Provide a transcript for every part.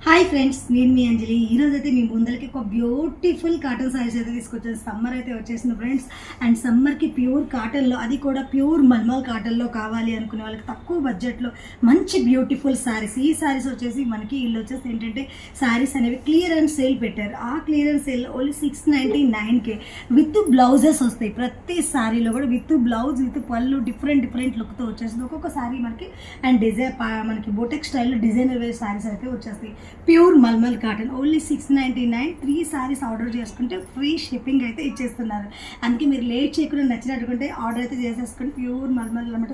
Hi friends, నేను మీ అంజలి. ఈరోజు అయితే మీ ముందరికి ఒక బ్యూటిఫుల్ కాటన్ సారీస్ అయితే తీసుకొచ్చాను. సమ్మర్ అయితే వచ్చేసింది ఫ్రెండ్స్. అండ్ సమ్మర్కి ప్యూర్ కాటన్లో, అది కూడా ప్యూర్ మల్మల్ కాటన్లో కావాలి అనుకునే వాళ్ళకి తక్కువ బడ్జెట్లో మంచి బ్యూటిఫుల్ సారీస్. ఈ సారీస్ వచ్చేసి మనకి వీళ్ళు వచ్చేసి ఏంటంటే సారీస్ అనేవి క్లియరెన్స్ సేల్ పెట్టారు. ఆ clearance sale only 699K with blouses వస్తాయి. ప్రతి సారీలో కూడా విత్ బ్లౌజ్, విత్ పళ్ళు, డిఫరెంట్ లుక్తో వచ్చేసింది. ఒక్కొక్క సారీ మనకి అండ్ డిజైన్ మనకి బోటెక్ స్టైల్లో డిజైనర్ వేర్ సారీస్ అయితే వచ్చేస్తాయి. Pure mulmul cotton only 699. 3 sarees order చేసుకుంటే ఫ్రీ షిప్పింగ్ అయితే ఇచ్చేస్తున్నారు. అందుకే మీరు లేట్ చేయకుండా నచ్చినట్టుకుంటే ఆర్డర్ అయితే చేసేసుకుని ప్యూర్ మల్మల్ అనమాట.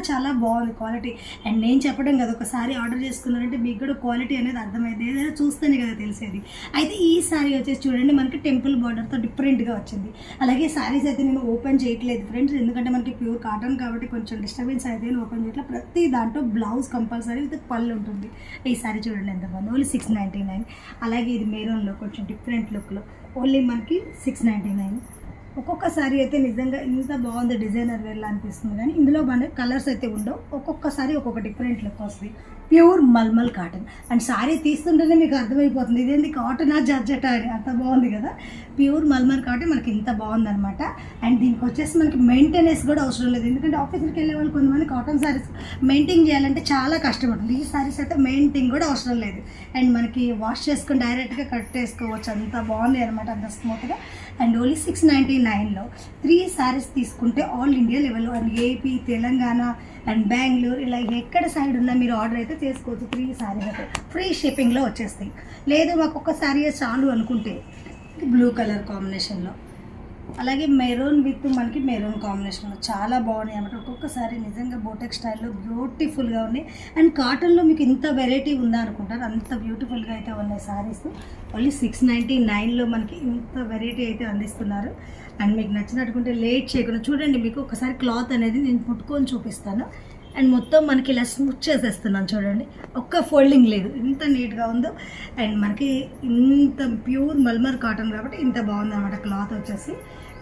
చాలా బాగుంది క్వాలిటీ. అండ్ నేను చెప్పడం కదా, ఒకసారి ఆర్డర్ చేసుకున్నారంటే మీకు కూడా క్వాలిటీ అనేది అర్థమైంది. ఏదైనా చూస్తేనే కదా తెలిసేది. అయితే ఈ సారీ వచ్చేసి చూడండి, మనకి టెంపుల్ బార్డర్తో డిఫరెంట్గా వచ్చింది. అలాగే సారీస్ అయితే నేను ఓపెన్ చేయట్లేదు ఫ్రెండ్స్, ఎందుకంటే మనకి ప్యూర్ కాటన్ కాబట్టి కొంచెం డిస్టర్బెన్స్ అయితే ఓపెన్ చేయట్లేదు. ప్రతి దాంట్లో బ్లౌజ్ కంపల్సరీ విత్ పళ్ళు ఉంటుంది. ఈ సారీ చూడండి ఎంత బాగుంది, ఓన్లీ 699. అలాగే ఇది మెరూన్లో కొంచెం డిఫరెంట్ లుక్లో ఓన్లీ మనకి 699. ఒక్కొక్క సారీ అయితే నిజంగా ఇంత బాగుంది, డిజైనర్ వేర్లా అనిపిస్తుంది. కానీ ఇందులో మన కలర్స్ అయితే ఉండవు. ఒక్కొక్కసారి ఒక్కొక్క డిఫరెంట్ లుక్ వస్తుంది. Pure mulmul cotton. And sari తీస్తుంటేనే మీకు అర్థమైపోతుంది ఇదేంటి కాటనా జార్జెటా అని. అంత బాగుంది కదా. ప్యూర్ మల్మల్ కాటన్ మనకి ఇంత బాగుందనమాట. అండ్ దీనికి వచ్చేసి మనకి మెయింటెనెన్స్ కూడా అవసరం లేదు, ఎందుకంటే ఆఫీస్కి వెళ్ళే వాళ్ళు కొంతమంది కాటన్ సారీస్ మెయింటైన్ చేయాలంటే చాలా కష్టపడుతుంది. ఈ సారీస్ అయితే మెయింటైన్ కూడా అవసరం లేదు. అండ్ మనకి వాష్ చేసుకొని డైరెక్ట్గా కట్టేసుకోవచ్చు. అంత బాగుంది అనమాట, అంత స్మూత్గా. అండ్ ఓన్లీ 699లో 3 సారీస్ తీసుకుంటే ఆల్ ఇండియా లెవెల్లో and AP, Telangana and Bengaluru ఇలా ఎక్కడ సైడ్ ఉన్నా మీరు ఆర్డర్ అయితే చేసుకోవచ్చు. 3 సారీస్ అయితే ఫ్రీ షిప్పింగ్లో వచ్చేస్తాయి. లేదు మాకు ఒక సారీ చాలు అనుకుంటే బ్లూ కలర్ కాంబినేషన్లో, అలాగే మెరూన్ విత్ మనకి మెరూన్ కాంబినేషన్లో చాలా బాగున్నాయి అన్నమాట. ఒక్కొక్కసారి నిజంగా బోటెక్ స్టైల్లో బ్యూటిఫుల్గా ఉన్నాయి. అండ్ కాటన్లో మీకు ఇంత వెరైటీ ఉందా అనుకుంటారు, అంత బ్యూటిఫుల్గా అయితే ఉన్నాయి సారీస్. ఓన్లీ 699లో మనకి ఇంత వెరైటీ అయితే అందిస్తున్నారు. అండ్ మీకు నచ్చినట్టుకుంటే లేట్ చేయకుండా చూడండి. మీకు ఒకసారి క్లాత్ అనేది నేను పుట్టుకొని చూపిస్తాను. అండ్ మొత్తం మనకి ఇలా స్మూత్ చేసేస్తున్నాను చూడండి, ఒక్క ఫోల్డింగ్ లేదు, ఇంత నీట్గా ఉందో. అండ్ మనకి ఇంత ప్యూర్ మల్మర్ కాటన్ కాబట్టి ఇంత బాగుంది అనమాట క్లాత్ వచ్చేసి.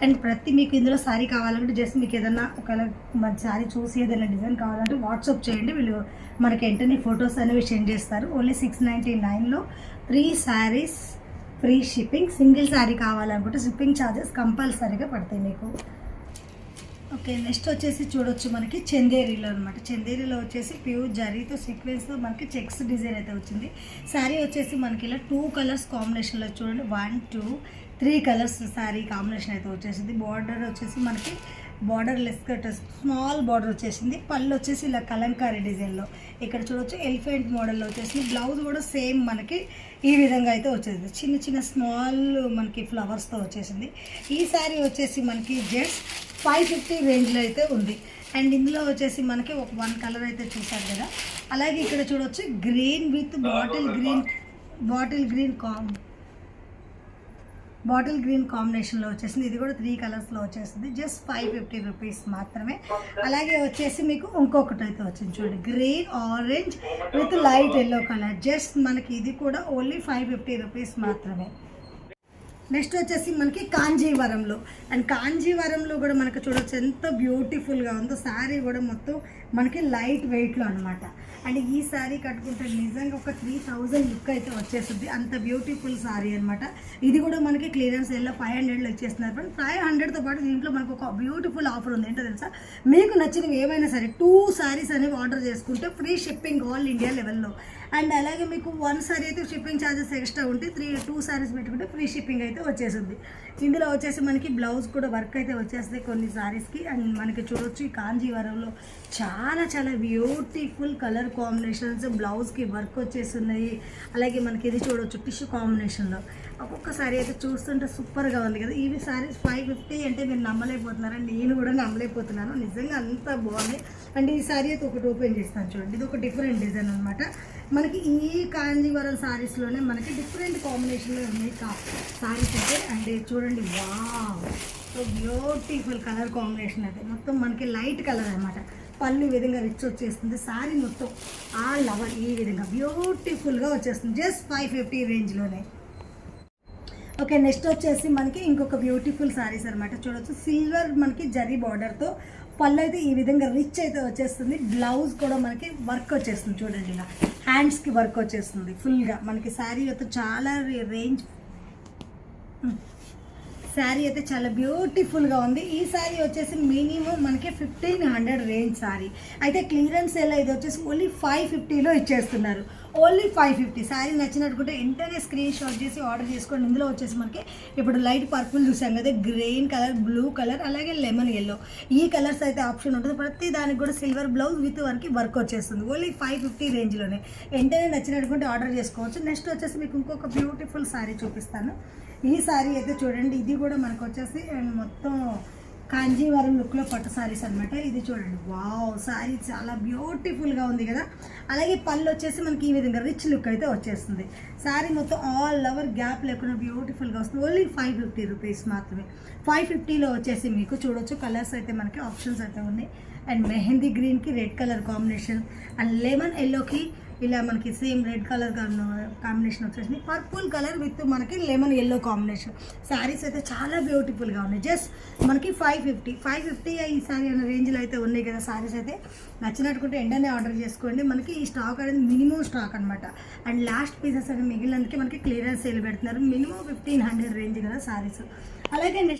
అండ్ ప్రతి మీకు ఇందులో శారీ కావాలంటే జస్ట్ మీకు ఏదైనా ఒకవేళ మన శారీ చూసి ఏదైనా డిజైన్ కావాలంటే వాట్సాప్ చేయండి, వీళ్ళు మనకి వెంటనే ఫొటోస్ అనేవి సెండ్ చేస్తారు. ఓన్లీ 699లో 3 saris free shipping. Single sari కావాలనుకుంటే షిప్పింగ్ ఛార్జెస్ కంపల్సరీగా పడతాయి మీకు. ఓకే, నెక్స్ట్ వచ్చేసి చూడొచ్చు మనకి చందేరీలో అనమాట. చందేరీలో వచ్చేసి ప్యూర్ జరీతో సీక్వెన్స్తో మనకి చెక్స్ డిజైన్ అయితే వచ్చింది. శారీ వచ్చేసి మనకి ఇలా 2 కలర్స్ కాంబినేషన్లో చూడండి, 1, 2, 3 కలర్స్ శారీ కాంబినేషన్ అయితే వచ్చేసింది. బార్డర్ వచ్చేసి మనకి border less cut small border వచ్చేసింది. పళ్ళు వచ్చేసి ఇలా కలంకారీ డిజైన్లో ఇక్కడ చూడొచ్చు ఎలిఫెంట్ మోడల్లో వచ్చేసింది. బ్లౌజ్ కూడా సేమ్ మనకి ఈ విధంగా అయితే వచ్చేసింది, చిన్న స్మాల్ మనకి ఫ్లవర్స్తో వచ్చేసింది. ఈ శారీ వచ్చేసి మనకి జస్ట్ 550 రేంజ్లో అయితే ఉంది. అండ్ ఇందులో వచ్చేసి మనకి ఒక 1 కలర్ అయితే చూసారు కదా. అలాగే ఇక్కడ చూడొచ్చు గ్రీన్ విత్ బాటిల్ గ్రీన్ కాంబినేషన్లో వచ్చేసింది. ఇది కూడా 3 కలర్స్లో వచ్చేసింది. జస్ట్ 550 రూపీస్ మాత్రమే. అలాగే వచ్చేసి మీకు ఇంకొకటి అయితే వచ్చింది చూడండి, green orange with light yellow colour. Just మనకి ఇది కూడా ఓన్లీ 550 రూపీస్ మాత్రమే. నెక్స్ట్ వచ్చేసి మనకి కాంజీవరంలో. అండ్ కాంజీవరంలో కూడా మనకి చూడొచ్చు ఎంత బ్యూటిఫుల్గా ఉందో. శారీ కూడా మొత్తం మనకి లైట్ వెయిట్లో అనమాట. అండ్ ఈ శారీ కట్టుకుంటే నిజంగా ఒక 3000 లుక్ అయితే వచ్చేస్తుంది, అంత బ్యూటిఫుల్ శారీ అనమాట. ఇది కూడా మనకి క్లియరెన్స్ సేల్లో 500లో ఇచ్చేస్తున్నారు. బట్ 500తో పాటు దీంట్లో మనకు ఒక బ్యూటిఫుల్ ఆఫర్ ఉంది. ఏంటో తెలుసా, మీకు నచ్చినవి ఏమైనా సరే 2 సారీస్ అనేవి ఆర్డర్ చేసుకుంటే ఫ్రీ షిప్పింగ్ ఆల్ ఇండియా లెవెల్లో. అండ్ అలాగే మీకు 1 సారీ అయితే షిప్పింగ్ ఛార్జెస్ ఎక్స్ట్రా ఉంటే 2 సారీస్ పెట్టుకుంటే ఫ్రీ షిప్పింగ్ అయితే వచ్చేసింది. ఇందులో వచ్చేసి మనకి బ్లౌజ్ కూడా వర్క్ అయితే వచ్చేస్తుంది కొన్ని సారీస్కి. అండ్ మనకి చూడొచ్చు ఈ కాంజీవరంలో చాలా బ్యూటిఫుల్ కలర్ కాంబినేషన్స్, బ్లౌజ్కి వర్క్ వచ్చేస్తున్నాయి. అలాగే మనకి ఇది చూడొచ్చు టిష్యూ కాంబినేషన్లో. ఒక్కొక్క సారీ అయితే చూస్తుంటే సూపర్గా ఉంది కదా. ఇవి సారీస్ 550 అంటే మీరు నమ్మలేకపోతున్నారని నేను కూడా నమ్మలేకపోతున్నాను, నిజంగా అంత బాగుంది. అండ్ ఈ సారీ అయితే ఒకటి ఓపెన్ చేస్తాను చూడండి, ఇది ఒక డిఫరెంట్ డిజైన్ అనమాట. మనకి ఈ కాంజీవరం సారీస్లోనే మనకి డిఫరెంట్ కాంబినేషన్లో ఉన్నాయి సారీస్ అయితే. అండ్ చూడండి, wow, so beautiful colour combination అయితే మొత్తం మనకి లైట్ కలర్ అనమాట. పళ్ళు ఈ విధంగా రిచ్ వచ్చేస్తుంది. శారీ మొత్తం ఆల్ ఓవర్ ఈ విధంగా బ్యూటిఫుల్గా వచ్చేస్తుంది. జస్ట్ 550 రేంజ్లోనే. ఓకే, నెక్స్ట్ వచ్చేసి మనకి ఇంకొక బ్యూటిఫుల్ సారీస్ అనమాట. చూడొచ్చు సిల్వర్ మనకి జరీ బార్డర్తో పళ్ళు అయితే ఈ విధంగా రిచ్ అయితే వచ్చేస్తుంది. బ్లౌజ్ కూడా మనకి వర్క్ వచ్చేస్తుంది. చూడండి ఇలా హ్యాండ్స్కి వర్క్ వచ్చేస్తుంది ఫుల్గా. మనకి శారీ అయితే చాలా రేంజ్ శారీ అయితే చాలా బ్యూటిఫుల్గా ఉంది. ఈ శారీ వచ్చేసి మినిమం మనకి 1500 రేంజ్ శారీ అయితే క్లియరెన్స్ ఎలా ఇది వచ్చేసి ఓన్లీ 550లో ఇచ్చేస్తున్నారు. ఓన్లీ 550. శారీ నచ్చినట్టుకుంటే వెంటనే స్క్రీన్ షాట్ చేసి ఆర్డర్ చేసుకోండి. ఇందులో వచ్చేసి మనకి ఇప్పుడు లైట్ పర్పుల్ చూసాం కదా, గ్రీన్ కలర్, బ్లూ కలర్, అలాగే లెమన్ ఎల్లో, ఈ కలర్స్ అయితే ఆప్షన్ ఉంటుంది. ప్రతి దానికి కూడా సిల్వర్ బ్లౌజ్ విత్ మనకి వర్క్ వచ్చేస్తుంది. ఓన్లీ 550 రేంజ్లోనే. వెంటనే నచ్చినట్టుకుంటే ఆర్డర్ చేసుకోవచ్చు. నెక్స్ట్ వచ్చేసి మీకు ఇంకొక బ్యూటిఫుల్ శారీ చూపిస్తాను. ఈ శారీ అయితే చూడండి, ఇది కూడా మనకు వచ్చేసి మొత్తం కాంజీవరం లుక్లో పట్టు శారీస్ అనమాట. ఇది చూడండి, వావ్, శారీ చాలా బ్యూటిఫుల్గా ఉంది కదా. అలాగే పళ్ళు వచ్చేసి మనకి ఈ విధంగా రిచ్ లుక్ అయితే వచ్చేస్తుంది. శారీ మొత్తం ఆల్ ఓవర్ గ్యాప్ లేకుండా బ్యూటిఫుల్గా వస్తుంది. ఓన్లీ 550 రూపీస్ మాత్రమే. 550లో వచ్చేసి మీకు చూడొచ్చు కలర్స్ అయితే మనకి ఆప్షన్స్ అయితే ఉన్నాయి. అండ్ మెహందీ గ్రీన్కి red colour combination, and lemon ఎల్లోకి ఇలా మనకి సేమ్ రెడ్ కలర్ కాంబినేషన్ వచ్చేసింది. పర్పుల్ కలర్ విత్ మనకి లెమన్ ఎల్లో కాంబినేషన్. శారీస్ అయితే చాలా బ్యూటిఫుల్గా ఉన్నాయి. జస్ట్ మనకి 550 ఈ శారీ అనే రేంజ్లో అయితే ఉన్నాయి కదా. శారీస్ అయితే నచ్చినట్టుకుంటే వెంటనే ఆర్డర్ చేసుకోండి. మనకి ఈ స్టాక్ అనేది మినిమం స్టాక్ అనమాట. అండ్ లాస్ట్ పీసెస్ అనేది మిగిలినందుకే మనకి క్లియరెన్స్ సేల్ పెడుతున్నారు. మినిమం 1500 రేంజ్ కదా శారీస్. అలాగే నెక్స్ట్